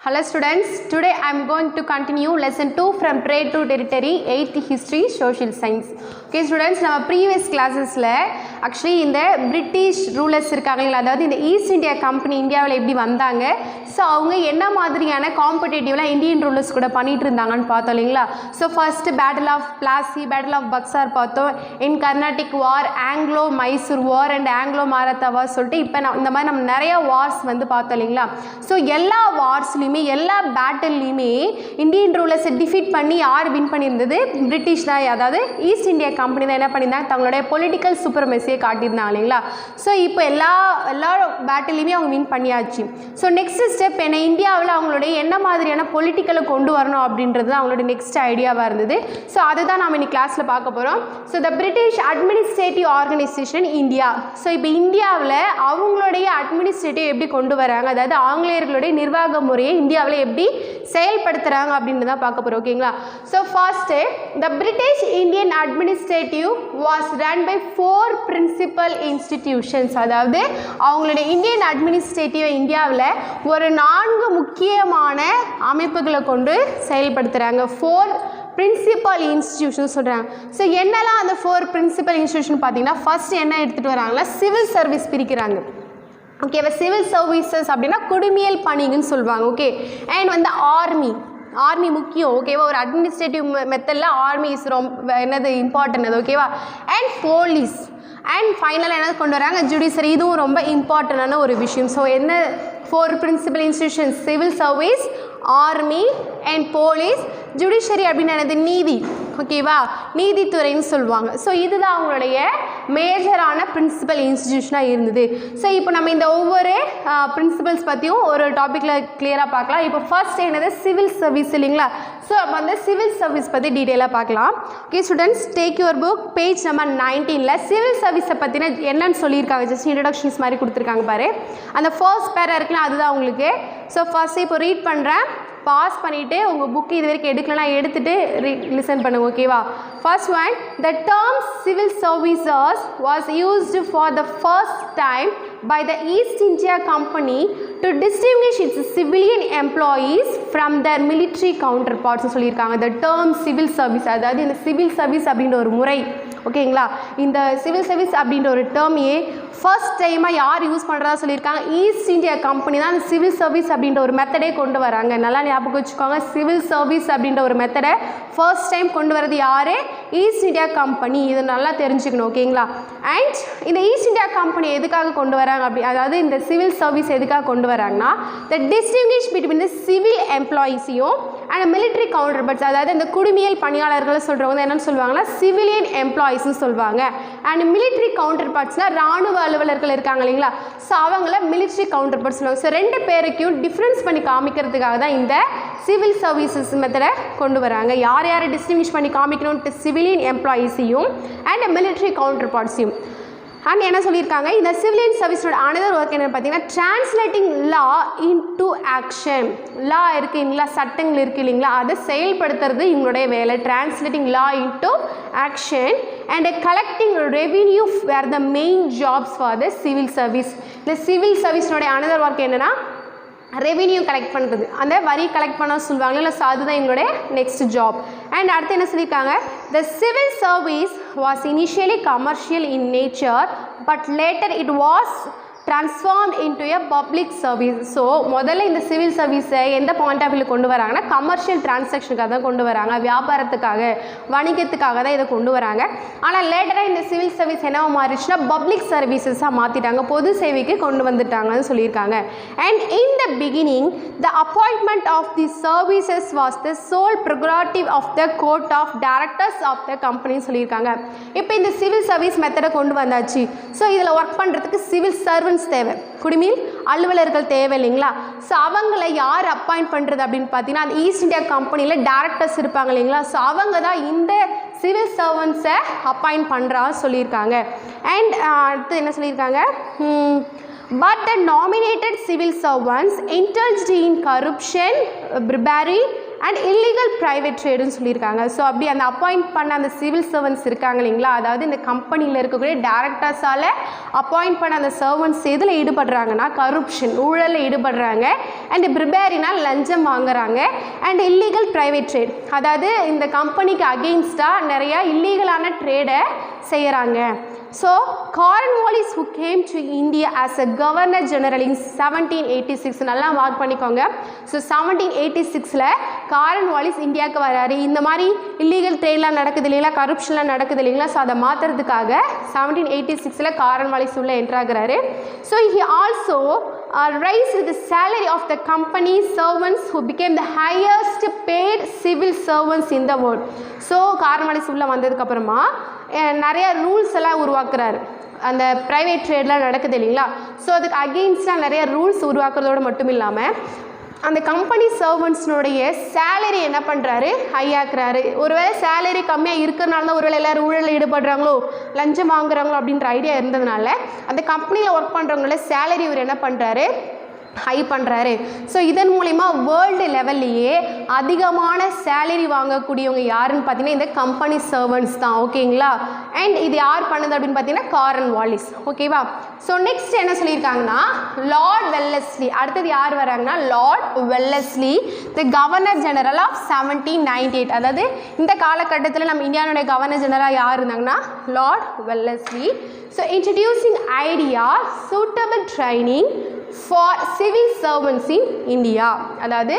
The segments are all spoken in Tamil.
Hello students, today I am going to continue lesson 2 from Trade to Territory, 8th History, Social Science. Okay students, நம்ம previous classesல actually இந்த British rulers இருக்காங்களா, அதாவது இந்த East India Company இந்தியாவில் எப்படி வந்தாங்க, ஸோ அவங்க என்ன மாதிரியான காம்படேட்டிவ்லாம் இந்தியன் ரூலர்ஸ் கூட பண்ணிட்டு இருந்தாங்கன்னு பார்த்தோம் இல்லைங்களா. So first battle of Plassey, battle of Buxar பார்த்தோம், in Carnatic war, Anglo Mysore war and Anglo Maratha war சொல்லிட்டு இப்போ இந்த மாதிரி நம்ம நிறைய வார்ஸ் வந்து பார்த்தோம் இல்லைங்களா. ஸோ எல்லா வார்ஸ்லையுமே எல்லா பேட்டில்லையுமே இந்தியன் ரூலர்ஸை டிஃபீட் பண்ணி யார் வின் பண்ணியிருந்தது? பிரிட்டிஷ் தான், அதாவது ஈஸ்ட் இந்தியா கம்பெனி தான் என்ன பண்ணியிருந்தாங்க, தங்களுடைய பொலிட்டிக்கல் சூப்பர்மெசியை காட்டியிருந்தாங்க இல்லைங்களா. ஸோ இப்போ எல்லா பேட்டிலையுமே அவங்க வின் பண்ணியாச்சு. ஸோ நெக்ஸ்ட் ஸ்டெப் என்ன, இந்தியாவில் அவங்களுடைய என்ன மாதிரியான பொலிட்டிக்கலை கொண்டு வரணும் அப்படின்றது அவங்களோட நெக்ஸ்ட் ஐடியாவாக இருந்தது. ஸோ அதுதான் நம்ம இன்னைக்கு கிளாஸில் பார்க்க போகிறோம். So the British administrative organisation India. So இப்போ இந்தியாவில் அவங்களுடைய அட்மினிஸ்ட்ரேட்டிவ் எப்படி கொண்டு வராங்க, அதாவது ஆங்கிலேயர்களுடைய நிர்வாக முறையை இந்தியாவில் எப்படி செயல்படுத்துகிறாங்க அப்படின்னு தான் பார்க்க போகிறோம். ஓகேங்களா. So first the British Indian administrative was run by 4 principal institutions. அதாவது அவங்களுடைய இந்தியன் அட்மினிஸ்ட்ரேட்டிவ் இந்தியாவில் ஒரு 4 முக்கியமான அமைப்புகளை கொண்டு செயல்படுத்துகிறாங்க. 4 பிரின்சிபல் இன்ஸ்டிடியூஷன் சொல்கிறாங்க. ஸோ என்னெல்லாம் அந்த 4 பிரின்சிபல் இன்ஸ்டிடியூஷன் பார்த்தீங்கன்னா, ஃபர்ஸ்ட் என்ன எடுத்துகிட்டு வராங்களா, சிவில் சர்வீஸ் பிரிக்கிறாங்க. ஓகேவா. சிவில் சர்வீசஸ் அப்படின்னா குடிமையல் பணின்னு சொல்லுவாங்க. ஓகே. அண்ட் வந்து ஆர்மி முக்கியம். ஓகேவா. ஒரு அட்மினிஸ்ட்ரேட்டிவ் மெத்தடில் ஆர்மி இஸ் ரொம்ப என்னது இம்பார்ட்டன்ட் அது. ஓகேவா. அண்ட் போலீஸ் அண்ட் ஃபைனலாக என்ன கொண்டு வராங்க, ஜுடிஷரி. இதுவும் ரொம்ப இம்பார்ட்டண்டான ஒரு விஷயம். ஸோ என்ன 4 principal institutions, civil service, army and police, judiciary அப்படின்னு என்னது நீதி. ஓகேவா. நீதித்துறைன்னு சொல்லுவாங்க. ஸோ இதுதான் அவங்களுடைய மேஜரான பிரின்சிபல் இன்ஸ்டிடியூஷனாக இருந்தது. ஸோ இப்போ நம்ம இந்த ஒவ்வொரு பிரின்சிபல்ஸ் பற்றியும் ஒரு டாப்பிக்கில் கிளியராக பார்க்கலாம். இப்போ ஃபர்ஸ்ட் என்னது, சிவில் சர்வீஸ் இல்லைங்களா. ஸோ அப்போ அந்த சிவில் சர்வீஸ் பற்றி டீட்டெயிலாக பார்க்கலாம். Okay students, take your book, page number 19ல் சிவில் சர்வீஸை பற்றின என்னன்னு சொல்லியிருக்காங்க, ஜஸ்ட் இன்ட்ரடக்ஷன்ஸ் மாதிரி கொடுத்துருக்காங்க பாரு. அந்த ஃபர்ஸ்ட் பேரா இருக்குல்ல, அதுதான் உங்களுக்கு. ஸோ ஃபர்ஸ்ட் இப்போ ரீட் பண்ணுறேன், பாஸ் பண்ணிவிட்டு உங்கள் புக்கு இது வரைக்கும் எடுக்கலன்னா எடுத்துகிட்டு லிசன் பண்ணுங்க. ஓகேவா. First one, the term civil services was used for the first time by the East India Company to distinguish its civilian employees from their military counterparts சொல்லியிருக்காங்க. the term civil service, அதாவது இந்த சிவில் சர்வீஸ் அப்படின்ற ஒரு முறை. ஓகேங்களா. இந்த சிவில் சர்வீஸ் அப்படின்ற ஒரு டேர்மையே ஃபர்ஸ்ட் டைமாக யார் யூஸ் பண்ணுறதா சொல்லியிருக்காங்க, ஈஸ்ட் இந்தியா கம்பெனி தான் அந்த சிவில் சர்வீஸ் அப்படின்ற ஒரு மெத்தடே கொண்டு வராங்க. நல்லா ஞாபகம் வச்சுக்கோங்க, சிவில் சர்வீஸ் அப்படின்ற ஒரு மெத்தடை ஃபர்ஸ்ட் டைம் கொண்டு வரது யார், ஈஸ்ட் இந்தியா கம்பெனி. இது நல்லா தெரிஞ்சுக்கணும். ஓகேங்களா. அண்ட் இந்த ஈஸ்ட் இந்தியா கம்பெனி எதுக்காக கொண்டு வராங்க அப்படி, அதாவது இந்த சிவில் சர்வீஸ் எதுக்காக கொண்டு வராங்கன்னா, to distinguish between the civil எம்ப்ளாயிஸையும் அண்ட் மிலிட்ரி கவுண்டர்பார்ட்ஸ், அதாவது இந்த குடிமையல் பணியாளர்களை சொல்கிறவங்க என்னென்னு சொல்லுவாங்கன்னா சிவிலியன் எம்ப்ளாயிஸ்ன்னு சொல்லுவாங்க. அண்ட் மிலிட்ரி கவுண்டர்பார்ட்ஸ்னால் ராணுவ அலுவலர்கள் இருக்காங்க இல்லைங்களா. ஸோ அவங்கள மிலிட்ரி கவுண்டர்பார்ட்ஸ் சொல்லுவாங்க. ஸோ 2 பேருக்கும் டிஃப்ரென்ஸ் பண்ணி காமிக்கிறதுக்காக தான் இந்த சிவில் சர்வீசஸ் மெத்தடை கொண்டு வராங்க. யார் யாரை டிஸ்டிங்விஷ் பண்ணி காமிக்கணும்ட்டு சிவிலியன் எம்ப்ளாயிஸையும் அண்ட் மிலிட்ரி கவுண்டர்பார்ட்ஸையும். அண்ட் என்ன சொல்லியிருக்காங்க, இந்த சிவிலியன் சர்வீஸோட அனதர் ஒர்க் என்னென்னு பார்த்தீங்கன்னா, translating law into action. Law இருக்குது இல்லைங்களா, சட்டங்கள் இருக்குது இல்லைங்களா, அதை செயல்படுத்துறது இவங்களுடைய வேலை. Translating law into action and collecting revenue were the main jobs for the civil service. இந்த சிவில் சர்வீஸோடைய அனதர் ஒர்க் என்னென்னா, ரெவென்யூ கலெக்ட் பண்ணுறது, அந்த வரி கலெக்ட் பண்ண சொல்லுவாங்க இல்லை. ஸோ அதுதான் எங்களுடைய நெக்ஸ்ட் ஜாப். அண்ட் அடுத்து என்ன சொல்லியிருக்காங்க, த civil service was initially commercial in nature but later it was transformed into a public service. So முதல்ல இந்த சிவில் சர்வீஸை எந்த பாயிண்ட் ஆஃப் வியூவில் கொண்டு வராங்கன்னா, கமர்ஷியல் டிரான்சாக்ஷனுக்காக தான் கொண்டு வராங்க, வியாபாரத்துக்காக வணிகத்துக்காக தான் இதை கொண்டு வராங்க. ஆனால் லேட்டராக இந்த சிவில் சர்வீஸ் என்னவா மாறிடுச்சுன்னா பப்ளிக் சர்வீசஸாக மாற்றிட்டாங்க, பொது சேவைக்கு கொண்டு வந்துட்டாங்கன்னு சொல்லியிருக்காங்க. And in the beginning the appointment of the services was the sole prerogative of the court of directors of the கம்பெனின்னு சொல்லியிருக்காங்க. இப்போ இந்த சிவில் சர்வீஸ் மெத்தடை கொண்டு வந்தாச்சு. ஸோ இதில் ஒர்க் பண்ணுறதுக்கு சிவில் சர்வன்ஸ் தேவை, குடிமையில் அலுவலர்கள் தேவை இல்லைங்களா. ஸோ அவங்கள யார் அப்பாயிண்ட் பண்ணுறது அப்படின்னு பார்த்தீங்கன்னா, அந்த ஈஸ்ட் இந்தியா கம்பெனியில் டேரக்டர்ஸ் இருப்பாங்க இல்லைங்களா. ஸோ அவங்க தான் இந்த சிவில் சர்வன்ஸை அப்பாயிண்ட் பண்ணுறா சொல்லியிருக்காங்க. அண்ட் அடுத்து என்ன சொல்லியிருக்காங்க, but the nominated civil servants indulged in corruption, bribery and illegal private ட்ரேடுன்னு சொல்லியிருக்காங்க. ஸோ அப்படி அந்த அப்பாயிண்ட் பண்ண அந்த சிவில் சர்வன்ட்ஸ் இருக்காங்க இல்லைங்களா, அதாவது இந்த கம்பெனியில் இருக்கக்கூடிய டேரக்டர்ஸால் அப்பாயிண்ட் பண்ண அந்த சர்வன்ட்ஸ் எதில் ஈடுபடுறாங்கன்னா கரப்ஷன் ஊழலில் ஈடுபடுறாங்க. அண்ட் பிரிபேரினா லஞ்சம் வாங்குறாங்க. அண்ட் இல்லீகல் ப்ரைவேட் ட்ரேட், அதாவது இந்த கம்பெனிக்கு அகெயின்ஸ்டாக நிறையா இல்லீகலான ட்ரேடை செய்கிறாங்க. So Cornwallis who came to India as a Governor General in 1786, நல்லா மார்க் பண்ணிக்கோங்க. ஸோ 1786ல் கார்ன்வாலிஸ் இந்தியாவுக்கு வராரு. இந்த மாதிரி இல்லீகல் ட்ரேட்லாம் நடக்குது இல்லைங்களா, கரப்ஷன்லாம் நடக்குது இல்லைங்களா, ஸோ அதை மாற்றுறதுக்காக 1786ல் கார்ன்வாலிஸ் உள்ள என்ட்ராகிறாரு. So he also raised the salary of the company servants who became the highest paid civil servants in the world. So Cornwallis உள்ள வந்ததுக்கப்புறமா நிறைய ரூல்ஸ் எல்லாம் உருவாக்குறாரு. அந்த ப்ரைவேட் ட்ரேட்லாம் நடக்குது இல்லைங்களா, ஸோ அதுக்கு அகெயின்ஸ்டாக நிறைய ரூல்ஸ் உருவாக்குறதோடு மட்டும் இல்லாமல் அந்த கம்பெனி சர்வன்ட்ஸ்னுடைய சேலரி என்ன பண்ணுறாரு, ஹையாக்குறாரு. ஒருவேளை சேலரி கம்மியாக இருக்கிறனால தான் ஒருவேளை எல்லோரும் ஊழலில் ஈடுபடுறாங்களோ லஞ்சம் வாங்குறாங்களோ அப்படின்ற ஐடியா இருந்ததுனால அந்த கம்பெனியில் ஒர்க் பண்ணுறவங்கள சேலரி இவர் என்ன பண்ணுறாரு, ஹை பண்ணுறாரு. ஸோ இதன் மூலிமா வேர்ல்டு லெவல்லையே அதிகமான சேலரி வாங்கக்கூடியவங்க யாருன்னு பார்த்தீங்கன்னா இந்த கம்பெனி சர்வன்ட்ஸ் தான். ஓகேங்களா, அண்ட் இது யார் பண்ணுது அப்படின்னு பார்த்தீங்கன்னா கார்ன்வாலிஸ். ஓகேவா, ஸோ நெக்ஸ்ட் என்ன சொல்லியிருக்காங்கன்னா லார்ட் வெல்லஸ்லி. அடுத்தது யார் வராங்கன்னா Lord Wellesley, the governor general of 1798. அதாவது இந்த காலகட்டத்தில் நம்ம இந்தியாவுடைய கவர்னர் ஜெனரலாக யார் இருந்தாங்கன்னா Lord Wellesley. So introducing idea suitable training for civil servants in India. அதாவது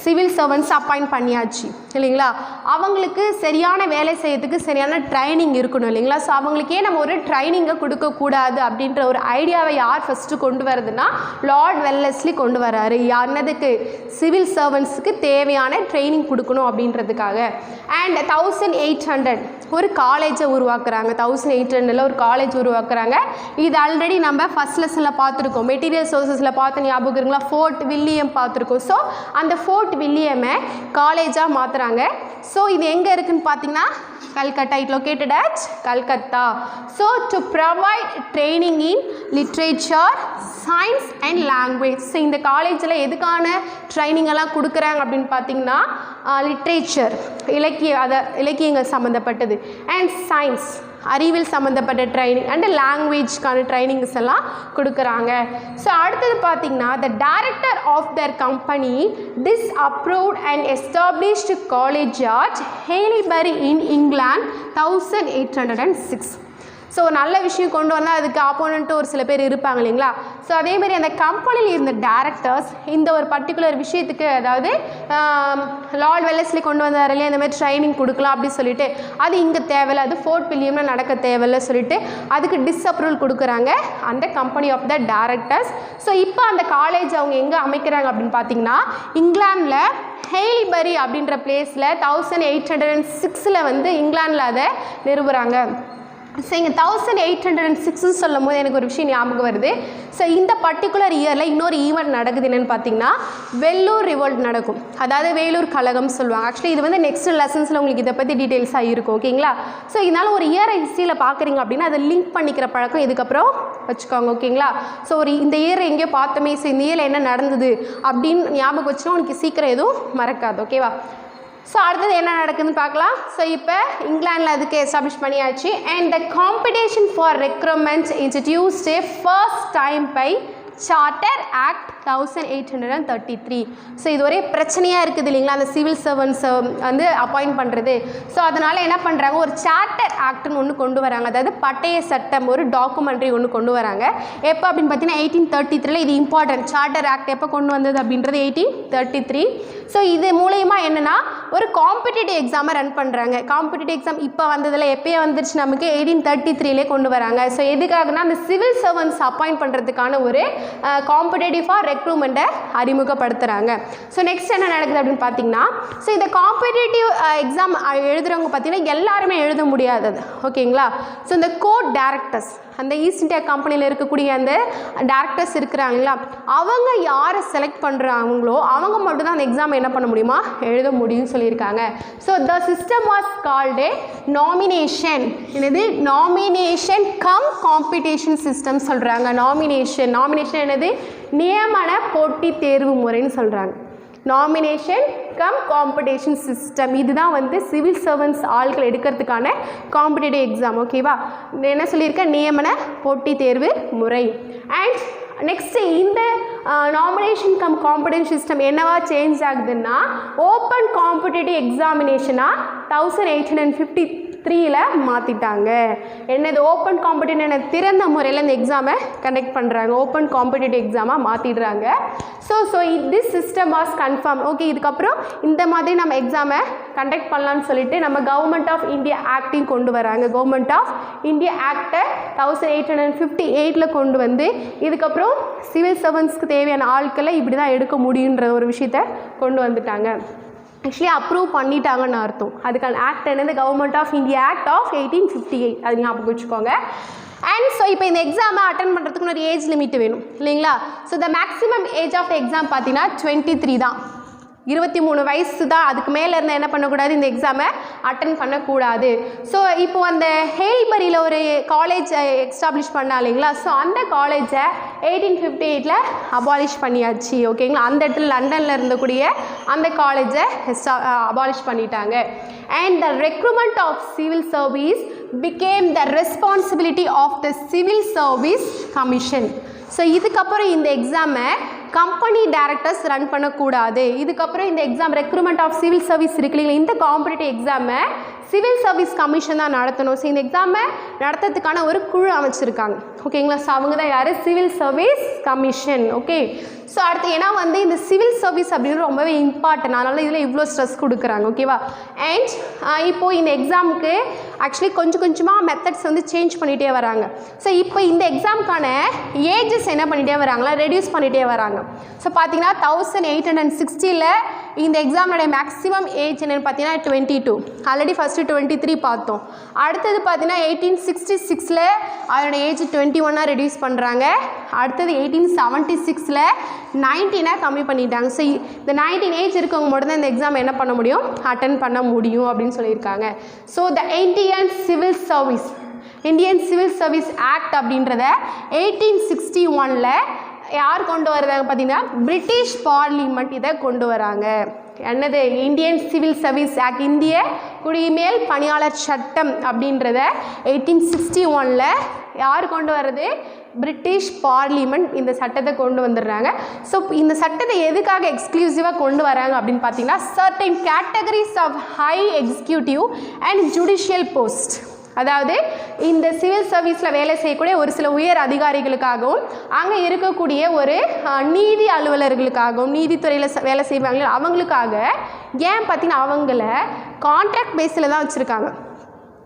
சிவில் சர்வன்ட்ஸ் அப்பாயிண்ட் பண்ணியாச்சு இல்லைங்களா, அவங்களுக்கு சரியான வேலை செய்யறதுக்கு சரியான ட்ரைனிங் இருக்கணும் இல்லைங்களா. ஸோ அவங்களுக்கே நம்ம ஒரு ட்ரைனிங்கை கொடுக்கக்கூடாது அப்படின்ற ஒரு ஐடியாவை யார் ஃபஸ்ட்டு கொண்டு வரதுன்னா லார்ட் வெல்லஸ்லி கொண்டு வராரு. என்னதுக்கு, சிவில் சர்வன்ட்ஸுக்கு தேவையான ட்ரைனிங் கொடுக்கணும் அப்படின்றதுக்காக. அண்ட் 1800 ஒரு காலேஜை உருவாக்குறாங்க. 1800 ஒரு காலேஜ் உருவாக்குறாங்க. இது ஆல்ரெடி நம்ம ஃபஸ்ட் லெசனில் பார்த்துருக்கோம், மெட்டீரியல் சோர்சஸில் பார்த்து ஞாபகம் இருக்குங்களா, ஃபோர்ட் வில்லியம் பார்த்துருக்கோம். ஸோ அந்த ஃபோர்ட் வில்லியமை காலேஜாக மாற்றுறாங்க. ஸோ இது எங்கே இருக்குதுன்னு பார்த்தீங்கன்னா Calcutta. It located at Calcutta. So to provide training in literature, science and language. So இந்த காலேஜில் எதுக்கான ட்ரைனிங் எல்லாம் கொடுக்குறாங்க அப்படின்னு பார்த்தீங்கன்னா லிட்ரேச்சர், இலக்கியங்கள் சம்மந்தப்பட்டது, அண்ட் சயின்ஸ் அறிவியல் சம்மந்தப்பட்ட ட்ரைனிங், அண்ட் லாங்குவேஜ்க்கான ட்ரைனிங்ஸ் எல்லாம் கொடுக்குறாங்க. ஸோ அடுத்தது பார்த்திங்கன்னா the director of the company disapproved and established college at Haileybury in England 1806. So ஒரு நல்ல விஷயம் கொண்டு வந்தால் அதுக்கு ஆப்போனண்ட்டு ஒரு சில பேர் இருப்பாங்க இல்லைங்களா. ஸோ அதேமாதிரி அந்த கம்பெனியில் இருந்த டேரக்டர்ஸ் இந்த ஒரு பர்டிகுலர் விஷயத்துக்கு, அதாவது லார்ட் வெல்லஸ்லி கொண்டு வந்தார் இல்லையா, இந்த மாதிரி ட்ரைனிங் கொடுக்கலாம் அப்படின்னு சொல்லிட்டு அது இங்கே தேவையில்லை, அது ஃபோர்ட் வில்லியமில் நடக்க தேவையில்லை சொல்லிட்டு அதுக்கு டிஸ்அப்ரூவல் கொடுக்குறாங்க அந்த company of the directors. So இப்போ அந்த காலேஜ் அவங்க எங்கே அமைக்கிறாங்க அப்படின்னு பார்த்தீங்கன்னா இங்கிலாந்தில் ஹேலிபரி அப்படின்ற பிளேஸில் 1806 வந்து இங்கிலாந்தில் அதை நிறுவுறாங்க. ஸோ இங்கே 1806 சொல்லும் போது எனக்கு ஒரு விஷயம் ஞாபகம் வருது. ஸோ இந்த பர்டிகுலர் இயரில் இன்னொரு ஈவெண்ட் நடக்குது என்னென்னு பார்த்தீங்கன்னா வெள்ளூர் ரிவோல்ட் நடக்கும். அதாவது வேலூர் கழகம் சொல்லுவாங்க. ஆக்சுவலி இது வந்து நெக்ஸ்ட் லெசன்ஸில் உங்களுக்கு இதை பற்றி டீட்டெயில்ஸாக இருக்கும். ஓகேங்களா, ஸோ இதனால் ஒரு இயரை ஹிஸ்ட்ரியில் பார்க்குறீங்க அப்படின்னா அதை லிங்க் பண்ணிக்கிற பழக்கம் இதுக்கப்புறம் வச்சுக்கோங்க. ஓகேங்களா, ஸோ ஒரு இந்த இயரை எங்கேயோ பார்த்தோமே, ஸோ இந்த இயரில் என்ன நடந்தது அப்படின்னு ஞாபகம் வச்சுன்னா உங்களுக்கு சீக்கிரம் எதுவும் மறக்காது. ஓகேவா, ஸோ அடுத்தது என்ன நடக்குதுன்னு பார்க்கலாம். ஸோ இப்போ இங்கிலாண்டில் அதுக்கு எஸ்டாப்ளிஷ் பண்ணியாச்சு. And the competition for recruitment introduced first time by charter act 1833. So இது ஒரே பிரச்சனையாக இருக்குது இல்லைங்களா, அந்த சிவில் சர்வன்ஸை வந்து அப்பாயிண்ட் பண்ணுறது. ஸோ அதனால் என்ன பண்ணுறாங்க, ஒரு சார்ட்டர் ஆக்ட்னு ஒன்று கொண்டு வராங்க. அதாவது பட்டய சட்டம், ஒரு டாக்குமெண்ட்ரி ஒன்று கொண்டு வராங்க. எப்போ அப்படின்னு பார்த்தீங்கன்னா 1833. இது இம்பார்ட்டன்ட். சார்ட்டர் ஆக்ட் எப்போ கொண்டு வந்தது அப்படின்றது 1833. ஸோ இது மூலயமா என்னென்னா ஒரு காம்படிட்டிவ் எக்ஸாமை ரன் பண்ணுறாங்க. காம்படிட்டிவ் எக்ஸாம் இப்போ வந்ததில் எப்போயே வந்துருச்சு நமக்கு 1833 கொண்டு வராங்க. ஸோ எதுக்காகனா அந்த சிவில் சர்வன்ஸ் அப்பாயிண்ட் பண்ணுறதுக்கான ஒரு காம்படிட்டிவாக ரெக்ரூட்மெண்ட்டை அறிமுகப்படுத்துகிறாங்க. ஸோ நெக்ஸ்ட் என்ன நடக்குது அப்படின்னு பார்த்தீங்கன்னா, ஸோ இந்த காம்படிட்டிவ் எக்ஸாம் எழுதுகிறவங்க பார்த்தீங்கன்னா எல்லாருமே எழுத முடியாதது. ஓகேங்களா, ஸோ இந்த கோட் டைரக்டர்ஸ், அந்த ஈஸ்ட் இந்தியா கம்பெனியில் இருக்கக்கூடிய அந்த டேரக்டர்ஸ் இருக்கிறாங்களா, அவங்க யாரை செலக்ட் பண்ணுறாங்களோ அவங்க மட்டும் தான் அந்த எக்ஸாம் என்ன பண்ண முடியுமா, எழுத முடியும்னு சொல்லியிருக்காங்க. So the system was called nomination. என்னது, நாமினேஷன் கம் காம்படிஷன் சிஸ்டம் சொல்கிறாங்க. நாமினேஷன் என்னது, நியமன போட்டி தேர்வு முறைன்னு சொல்கிறாங்க. Nomination come competition system. இதுதான் வந்து சிவில் சர்வன்ஸ் ஆள்கள் எடுக்கிறதுக்கான காம்படிட்டிவ் எக்ஸாம். ஓகேவா, என்ன சொல்லியிருக்கேன், நியமன போட்டித் தேர்வு முறை. அண்ட் நெக்ஸ்ட்டு இந்த நாமினேஷன் கம் காம்படிஷன் சிஸ்டம் என்னவா சேஞ்ச் ஆகுதுன்னா ஓப்பன் காம்படிட்டிவ் எக்ஸாமினேஷனாக 1853 மாற்றிட்டாங்க. என்னது ஓப்பன் காம்படிட்டிவ் திறந்த முறையில் இந்த எக்ஸாமை கண்டக்ட் பண்ணுறாங்க, ஓப்பன் காம்படிட்டிவ் எக்ஸாமாக மாற்றிடுறாங்க. So this system was confirm. Okay, இதுக்கப்புறம் இந்த மாதிரி நம்ம எக்ஸாமை கண்டக்ட் பண்ணலான்னு சொல்லிட்டு நம்ம கவர்மெண்ட் ஆஃப் இந்தியா ஆக்டையும் கொண்டு வராங்க. கவர்மெண்ட் ஆஃப் இந்தியா ஆக்டை 1858 கொண்டு வந்து இதுக்கப்புறம் சிவில் சர்வன்ஸ்க்கு தேவையான ஆட்களை இப்படி தான் எடுக்க முடியுன்ற ஒரு விஷயத்தை கொண்டு வந்துட்டாங்க. ஆக்சுவலி அப்ரூவ் பண்ணிட்டாங்கன்னு அர்த்தம். அதுக்கான ஆக்ட் என்னது, government of India act of 1858. அது ஞாபகம் வச்சுக்கோங்க. அண்ட் ஸோ இப்போ இந்த எக்ஸாமை அட்டன் பண்ணுறதுக்கு ஒரு ஏஜ் லிமிட் வேணும் இல்லைங்களா. So the maximum age of exam பார்த்தீங்கன்னா 23 தான், 23 வயசு தான். அதுக்கு மேலே இருந்தால் என்ன பண்ணக்கூடாது, இந்த எக்ஸாமை அட்டன் பண்ணக்கூடாது. ஸோ இப்போது அந்த ஹேல்பரியில் ஒரு காலேஜ் எஸ்டாப்ளிஷ் பண்ணா இல்லைங்களா. ஸோ அந்த காலேஜை 1858 அபாலிஷ் பண்ணியாச்சு. ஓகேங்களா, அந்த இடத்துல லண்டனில் இருந்தக்கூடிய அந்த காலேஜை அபாலிஷ் பண்ணிட்டாங்க. And the recruitment of civil service became the responsibility of the Civil Service Commission. So இதுக்கப்புறம் இந்த எக்ஸாமை கம்பெனி டைரக்டர்ஸ் ரன் பண்ணக்கூடாது. இதுக்கப்புறம் இந்த exam recruitment of civil service இருக்கு இல்லைங்களா, இந்த காம்படிட்டிவ் எக்ஸாமை சிவில் சர்வீஸ் கமிஷன் தான் நடத்தணும். ஸோ இந்த எக்ஸாமை நடத்துறதுக்கான ஒரு குழு அமைச்சிருக்காங்க. ஓகேங்களா, ஸோ அவங்க தான் யார், civil service commission. Okay, so அடுத்து ஏன்னா வந்து இந்த சிவில் சர்வீஸ் அப்படின்னு ரொம்பவே இம்பார்ட்டன்ட், அதனால இதில் இவ்வளோ ஸ்ட்ரெஸ் கொடுக்குறாங்க. ஓகேவா. அண்ட் இப்போது இந்த எக்ஸாமுக்கு ஆக்சுவலி கொஞ்சம் கொஞ்சமாக மெத்தட்ஸ் வந்து சேஞ்ச் பண்ணிகிட்டே வராங்க. ஸோ இப்போ இந்த எக்ஸாமுக்கான ஏஜஸ் என்ன பண்ணிகிட்டே வராங்களா, ரெடியூஸ் பண்ணிகிட்டே வராங்க. ஸோ பார்த்தீங்கன்னா 1860 இந்த எக்ஸாமோடைய மேக்ஸிமம் ஏஜ் என்னென்னு பார்த்தீங்கன்னா 22. ஆல்ரெடி ஃபஸ்ட்டு 23 பார்த்தோம். அடுத்தது பார்த்தீங்கன்னா 1866 அதோட ஏஜ் 21 ரெடியூஸ் பண்ணுறாங்க. அடுத்தது 1876 19 கம்மி பண்ணிட்டாங்க. ஸோ இந்த 19 ஏஜ் இருக்கவங்க மட்டும் தான் இந்த எக்ஸாம் என்ன பண்ண முடியும், அட்டன் பண்ண முடியும் அப்படின்னு சொல்லியிருக்காங்க. So the Indian civil service act அப்படின்றத 1861 யார் கொண்டு வர்றாங்க பார்த்தீங்கன்னா பிரிட்டிஷ் பார்லிமெண்ட் இதை கொண்டு வராங்க. என்னது, இந்தியன் சிவில் சர்வீஸ் ஆக்ட், இந்திய குடிமேல் பணியாளர் சட்டம் அப்படின்றத 1861 யார் கொண்டு வர்றது, பிரிட்டிஷ் பார்லிமெண்ட் இந்த சட்டத்தை கொண்டு வந்துடுறாங்க. ஸோ இந்த சட்டத்தை எதுக்காக எக்ஸ்க்ளூசிவாக கொண்டு வராங்க அப்படின்னு பார்த்தீங்கன்னா certain categories of high executive and judicial post, அதாவது இந்த சிவில் சர்வீஸில் வேலை செய்யக்கூடிய ஒரு சில உயர் அதிகாரிகளுக்காகவும் அங்கே இருக்கக்கூடிய ஒரு நீதி அலுவலர்களுக்காகவும் நீதித்துறையில் வேலை செய்வாங்க அவங்களுக்காக. ஏன் பார்த்தீங்கன்னா அவங்கள கான்ட்ராக்ட் பேஸில் தான் வச்சுருக்காங்க.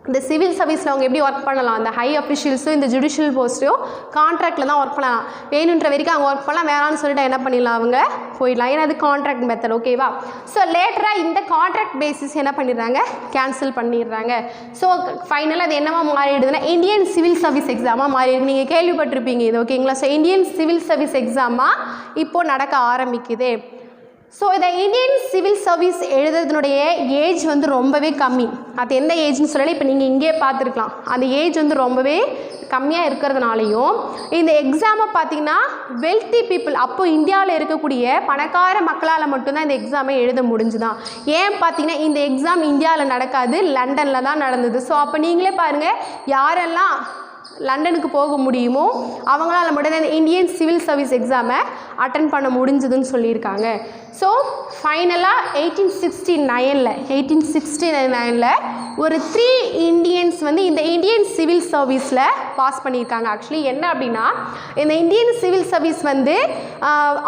இந்த சிவில் சர்வீஸில் அவங்க எப்படி ஒர்க் பண்ணலாம், அந்த ஹை அஃபிஷியல்ஸும் இந்த ஜுடிஷியல் போஸ்ட்டையும் கான்ட்ராக்டில் தான் ஒர்க் பண்ணலாம். வேணுன்ற வரைக்கும் அவங்க ஒர்க் பண்ணலாம், வேணான்னு சொல்லிட்டு என்ன பண்ணிடலாம், அவங்க போயிடலாம். ஏன்னா அது கான்ட்ராக்ட் மெத்தட். ஓகேவா. ஸோ லேட்டராக இந்த கான்ட்ராக்ட் பேசிஸ் என்ன பண்ணிடுறாங்க, கேன்சல் பண்ணிடுறாங்க. ஸோ ஃபைனலாக அது என்னவா மாறிடுதுன்னா இந்தியன் சிவில் சர்வீஸ் எக்ஸாமாக மாறிடுது. நீங்கள் கேள்விப்பட்டிருப்பீங்க இது. ஓகேங்களா. ஸோ இந்தியன் சிவில் சர்வீஸ் எக்ஸாமாக இப்போது நடக்க ஆரம்பிக்குது. ஸோ இந்த இந்தியன் சிவில் சர்வீஸ் எழுதுறதுனுடைய ஏஜ் வந்து ரொம்பவே கம்மி. அது எந்த ஏஜ்னு சொல்லலை, இப்போ நீங்கள் இங்கேயே பார்த்துருக்கலாம். அந்த ஏஜ் வந்து ரொம்பவே கம்மியாக இருக்கிறதுனாலையும் இந்த எக்ஸாமை பார்த்தீங்கன்னா வெல்த்தி பீப்புள், அப்போ இந்தியாவில் இருக்கக்கூடிய பணக்கார மக்களால் மட்டும்தான் இந்த எக்ஸாமை எழுத முடிஞ்சுதான். ஏன் பார்த்தீங்கன்னா இந்த எக்ஸாம் இந்தியாவில் நடக்காது, லண்டனில் தான் நடந்தது. ஸோ அப்போ நீங்களே பாருங்கள், யாரெல்லாம் லண்டனுக்கு போக முடியுமோ அவங்களால மட்டும் இந்த இந்தியன் சிவில் சர்வீஸ் எக்ஸாமை அட்டன் பண்ண முடிஞ்சதுன்னு சொல்லியிருக்காங்க. ஸோ ஃபைனலாக 1869 ஒரு 3 இண்டியன்ஸ் வந்து இந்த இந்தியன் சிவில் சர்வீஸில் பாஸ் பண்ணியிருக்காங்க. ஆக்சுவலி என்ன அப்படின்னா இந்த இந்தியன் சிவில் சர்வீஸ் வந்து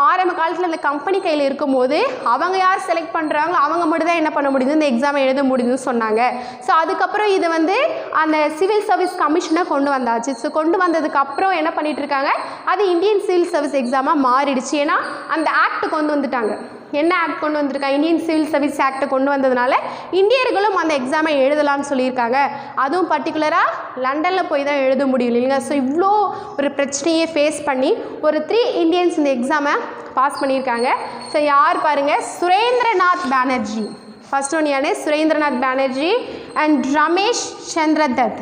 ஆரம்ப காலத்தில் இந்த கம்பெனி கையில் இருக்கும்போது அவங்க யார் செலக்ட் பண்ணுறாங்களோ அவங்க மட்டும் தான் என்ன பண்ண முடியுது, இந்த எக்ஸாமை எழுத முடியுதுன்னு சொன்னாங்க. ஸோ அதுக்கப்புறம் இது வந்து அந்த சிவில் சர்வீஸ் கமிஷனை கொண்டு வந்தாச்சு. ஸோ கொண்டு வந்ததுக்கப்புறம் என்ன பண்ணிட்டு இருக்காங்க, அது இந்தியன் சிவில் சர்வீஸ் எக்ஸாமாக மாறிடுச்சு. ஏன்னா அந்த ஆக்ட் கொண்டு வந்துட்டாங்க. என்ன ஆக்ட் கொண்டு வந்திருக்காங்க, இந்தியன் சிவில் சர்வீஸ் ஆக்டை கொண்டு வந்ததுனால இந்தியர்களும் அந்த எக்ஸாமை எழுதலாம்னு சொல்லியிருக்காங்க. அதுவும் பர்டிகுலராக லண்டனில் போய் தான் எழுத முடியும் இல்லைங்களா. ஸோ இவ்வளோ ஒரு பிரச்சனையை ஃபேஸ் பண்ணி ஒரு 3 இந்தியன்ஸ் இந்த எக்ஸாமை பாஸ் பண்ணியிருக்காங்க. ஸோ யார் பாருங்கள், சுரேந்திரநாத் பானர்ஜி ஃபர்ஸ்ட் ஒன் யாரு, Surendranath Banerjee and Ramesh Chandra Dutt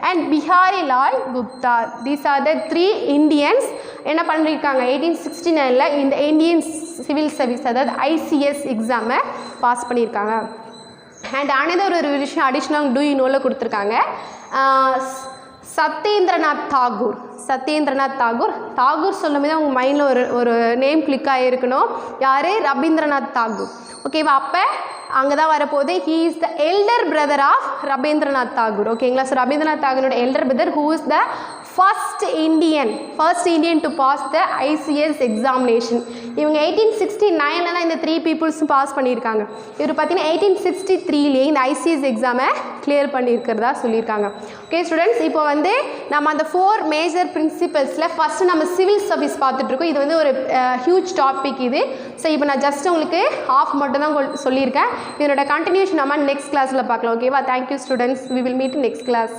and Bihari Lal Gupta. These are the 3 Indians என்ன பண்ணியிருக்காங்க 1869 இந்த இந்தியன் சிவில் சர்வீஸ் அதாவது ICS எக்ஸாமை பாஸ் பண்ணியிருக்காங்க. அண்ட் அனதர் ஒரு விஷயம் அடிஷ்னல் டூ யூ நோவில் கொடுத்துருக்காங்க. சத்யேந்திரநாத் தாகூர் சொல்லும்போது அவங்க மைண்டில் ஒரு நேம் கிளிக் ஆகிருக்கணும். யார்? ரவீந்திரநாத் தாகூர். ஓகேவா? அப்போ அங்கே தான் வரப்போகுது. He is the elder brother of Rabindranath Tagore. ஓகேங்களா? ஸோ ரவீந்திரநாத் தாகூரோட elder brother who is the first Indian to pass the ICS examination. இவங்க 1869 தான் இந்த 3 பீப்புள்ஸும் பாஸ் பண்ணியிருக்காங்க. இவர் பார்த்தீங்கன்னா 1863 இந்த ICS எக்ஸாமை கிளியர் பண்ணியிருக்கிறதா சொல்லியிருக்காங்க. ஓகே ஸ்டூடெண்ட்ஸ், இப்போ வந்து நம்ம அந்த 4 மேஜர் பிரின்சிபல்ஸில் ஃபஸ்ட்டு நம்ம சிவில் சர்வீஸ் பார்த்துட்ருக்கோம். இது வந்து ஒரு ஹியூஜ் டாபிக் இது. ஸோ இப்போ நான் ஜஸ்ட் உங்களுக்கு ஹாஃப் மட்டும் தான் சொல்லியிருக்கேன். இதனோட கண்டினியூஷன் நம்ம நெக்ஸ்ட் கிளாஸில் பார்க்கலாம். ஓகேவா? Thank you students. We will meet in next class.